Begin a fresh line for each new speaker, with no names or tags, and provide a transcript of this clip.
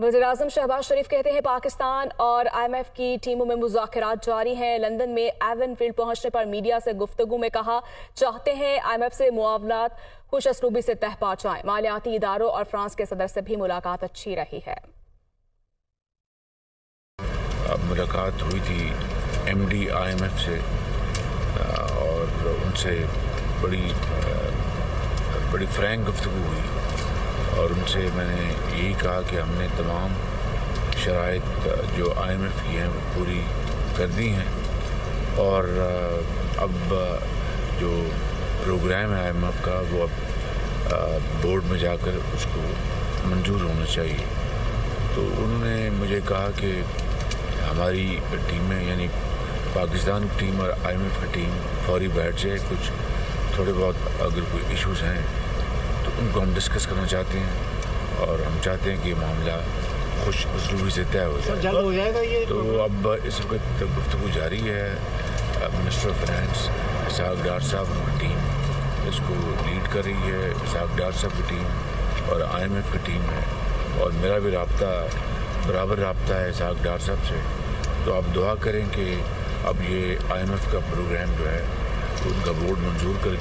वज़ीर-ए-आज़म शहबाज शरीफ कहते हैं पाकिस्तान और IMF की टीमों में मुज़ाकरात जारी हैं। लंदन में एवन फील्ड पहुंचने पर मीडिया से गुफ्तगू में कहा चाहते हैं IMF से मुआवलात खुश असलूबी से तह पा जाएं। मालियाती इदारों और फ्रांस के सदर से भी मुलाकात अच्छी रही है।
मुलाकात हुई थी MD IMF से और उनसे बड़ी फ्रैंक गुफ्तगू हुई और उनसे मैंने यही कहा कि हमने तमाम शराइत जो IMF की हैं वो पूरी कर दी हैं और अब जो प्रोग्राम है IMF का वो अब बोर्ड में जाकर उसको मंजूर होना चाहिए। तो उन्होंने मुझे कहा कि हमारी टीम में यानी पाकिस्तान की टीम और IMF की टीम फौरी बैठ जाए, कुछ थोड़े बहुत अगर कोई इश्यूज़ हैं तो उनको हम डिस्कस करना चाहते हैं और हम चाहते हैं कि मामला खुश उसलूबी से तय हो जाए।
जल्द हो जाएगा ये
तो अब इस वक्त गुफ्तगू जारी है। मिनिस्टर ऑफ फाइनेंस इसहाक डार साहब उनकी टीम इसको लीड कर रही है, इसहाक डार साहब की टीम और IMF की टीम है और मेरा भी बराबर रब्ता है इसहाक डार साहब से। तो आप दुआ करें कि अब ये IMF का प्रोग्राम जो है उनका बोर्ड मंजूर कर